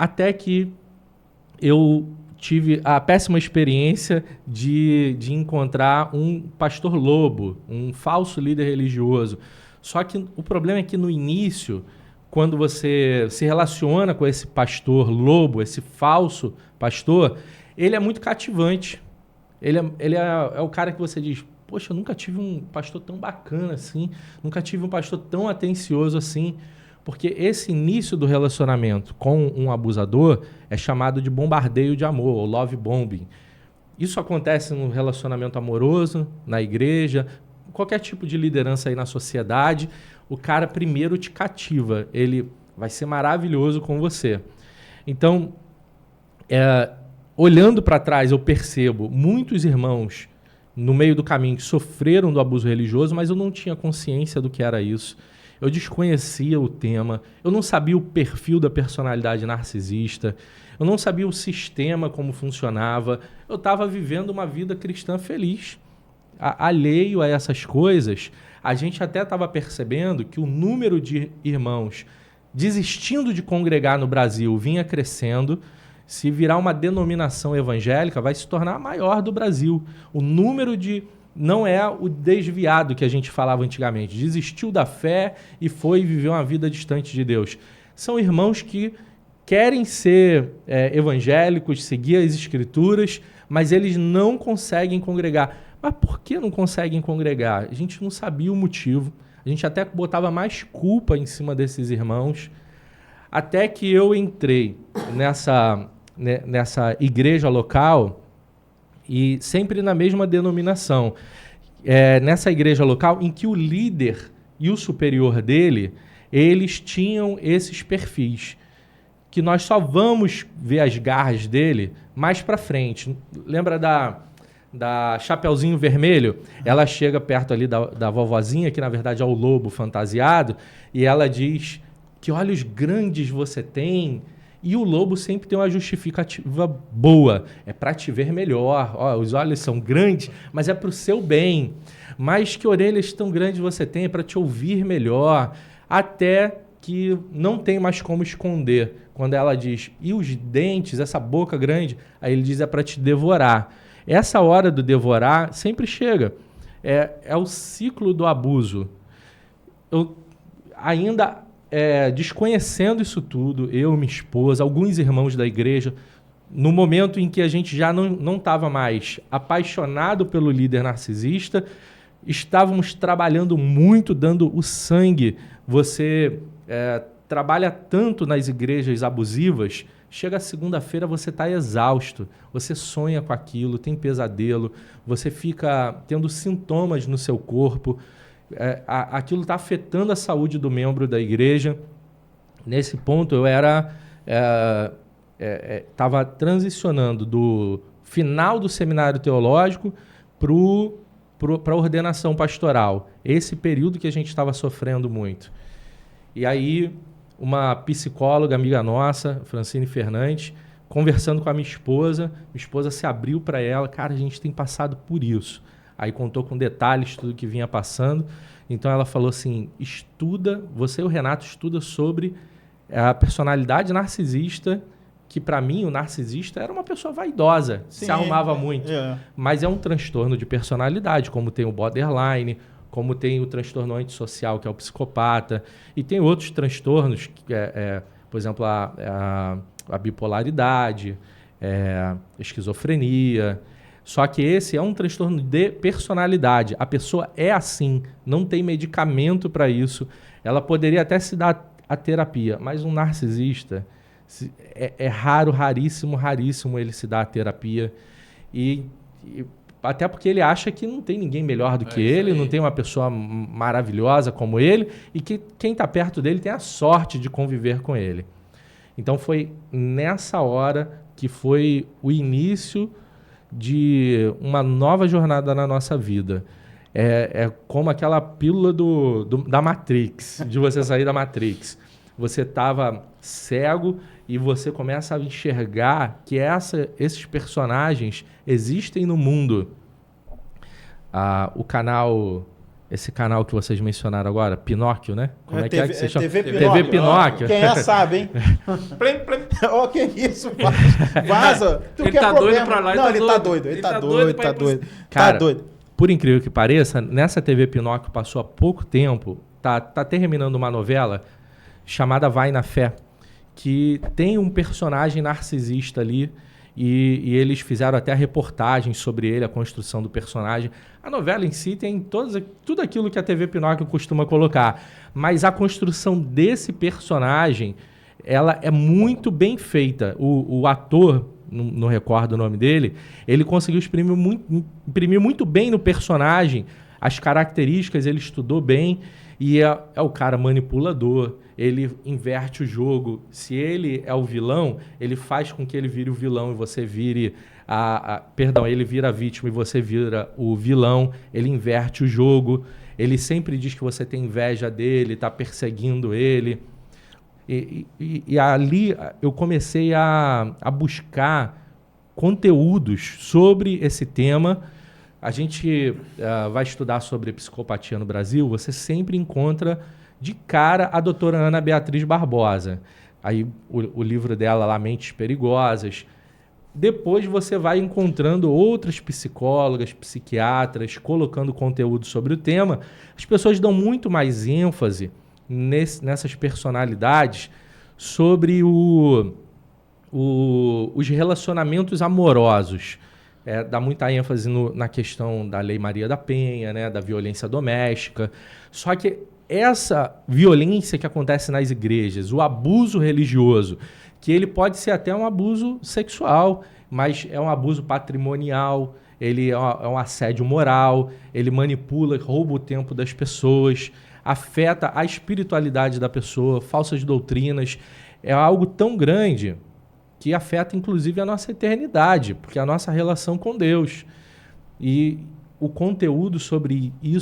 Até que eu tive a péssima experiência de encontrar um pastor lobo, um falso líder religioso. Só que o problema é que no início, quando você se relaciona com esse pastor lobo, esse falso pastor, ele é muito cativante. Ele é o cara que você diz, poxa, eu nunca tive um pastor tão bacana assim, nunca tive um pastor tão atencioso assim. Porque esse início do relacionamento com um abusador é chamado de bombardeio de amor, ou love bombing. Isso acontece no relacionamento amoroso, na igreja, qualquer tipo de liderança aí na sociedade. O cara primeiro te cativa, ele vai ser maravilhoso com você. Então, olhando para trás, eu percebo muitos irmãos no meio do caminho que sofreram do abuso religioso, mas eu não tinha consciência do que era isso. Eu desconhecia o tema, eu não sabia o perfil da personalidade narcisista, eu não sabia o sistema como funcionava, eu estava vivendo uma vida cristã feliz. Alheio a essas coisas, a gente até estava percebendo que o número de irmãos desistindo de congregar no Brasil vinha crescendo. Se virar uma denominação evangélica, vai se tornar a maior do Brasil. O número de... Não é o desviado que a gente falava antigamente. Desistiu da fé e foi viver uma vida distante de Deus. São irmãos que querem ser evangélicos, seguir as escrituras, mas eles não conseguem congregar. Mas por que não conseguem congregar? A gente não sabia o motivo. A gente até botava mais culpa em cima desses irmãos. Até que eu entrei nessa igreja local... E sempre na mesma denominação. Nessa igreja local em que o líder e o superior dele, eles tinham esses perfis. Que nós só vamos ver as garras dele mais para frente. Lembra da Chapeuzinho Vermelho? Ela chega perto ali da vovozinha, que na verdade é o lobo fantasiado, e ela diz que olhos grandes você tem... E o lobo sempre tem uma justificativa boa. É para te ver melhor. Ó, os olhos são grandes, mas é para o seu bem. Mas que orelhas tão grandes você tem? É para te ouvir melhor. Até que não tem mais como esconder. Quando ela diz, e os dentes, essa boca grande? Aí ele diz, é para te devorar. Essa hora do devorar sempre chega. É o ciclo do abuso. Eu ainda... desconhecendo isso tudo, eu, minha esposa, alguns irmãos da igreja, no momento em que a gente já não estava mais apaixonado pelo líder narcisista, estávamos trabalhando muito, dando o sangue. Você trabalha tanto nas igrejas abusivas, chega a segunda-feira, você está exausto, você sonha com aquilo, tem pesadelo, você fica tendo sintomas no seu corpo, aquilo está afetando a saúde do membro da igreja. Nesse ponto, eu estava transicionando do final do seminário teológico para a ordenação pastoral. Esse período que a gente estava sofrendo muito. E aí, uma psicóloga, amiga nossa, Francine Fernandes, conversando com a minha esposa se abriu para ela, cara, a gente tem passado por isso. Aí contou com detalhes tudo que vinha passando. Então ela falou assim, você e o Renato estuda sobre a personalidade narcisista, que para mim o narcisista era uma pessoa vaidosa, se arrumava muito. Mas é um transtorno de personalidade, como tem o borderline, como tem o transtorno antissocial, que é o psicopata, e tem outros transtornos, por exemplo, a bipolaridade, a esquizofrenia. Só que esse é um transtorno de personalidade. A pessoa é assim, não tem medicamento para isso. Ela poderia até se dar a terapia, mas um narcisista é raríssimo ele se dar a terapia. E até porque ele acha que não tem ninguém melhor do que ele, não tem uma pessoa maravilhosa como ele, e que quem está perto dele tem a sorte de conviver com ele. Então foi nessa hora que foi o início de uma nova jornada na nossa vida. É como aquela pílula da Matrix, de você sair da Matrix. Você estava cego e você começa a enxergar que esses personagens existem no mundo. O canal Esse canal que vocês mencionaram agora, Pinóquio, né? Como é que vocês chamam? TV Pinóquio. TV Pinóquio. Quem é sabe, hein? Ó, que isso, vaza. Tu ele quer tá problema? doido pra lá. Não, ele tá doido. Ele tá doido. Cara, tá doido. Por incrível que pareça, nessa TV Pinóquio passou há pouco tempo, tá terminando uma novela chamada Vai na Fé, que tem um personagem narcisista ali, e eles fizeram até a reportagem sobre ele, a construção do personagem. A novela em si tem tudo aquilo que a TV Pinóquio costuma colocar, mas a construção desse personagem, ela é muito bem feita. O ator, não recordo o nome dele, ele conseguiu imprimir muito bem no personagem as características, ele estudou bem, e é o cara manipulador, ele inverte o jogo. Se ele é o vilão, ele faz com que ele vire o vilão e você vire ele vira a vítima e você vira o vilão. Ele inverte o jogo, ele sempre diz que você tem inveja dele, está perseguindo ele. E ali eu comecei a buscar conteúdos sobre esse tema. A gente vai estudar sobre psicopatia no Brasil, você sempre encontra de cara a doutora Ana Beatriz Barbosa. Aí o livro dela lá, Mentes Perigosas. Depois você vai encontrando outras psicólogas, psiquiatras, colocando conteúdo sobre o tema. As pessoas dão muito mais ênfase nessas personalidades sobre os relacionamentos amorosos. Dá muita ênfase na questão da Lei Maria da Penha, né, da violência doméstica. Só que essa violência que acontece nas igrejas, o abuso religioso, que ele pode ser até um abuso sexual, mas é um abuso patrimonial, ele é um assédio moral, ele manipula, rouba o tempo das pessoas, afeta a espiritualidade da pessoa, falsas doutrinas. É algo tão grande que afeta, inclusive, a nossa eternidade, porque é a nossa relação com Deus. E o conteúdo sobre isso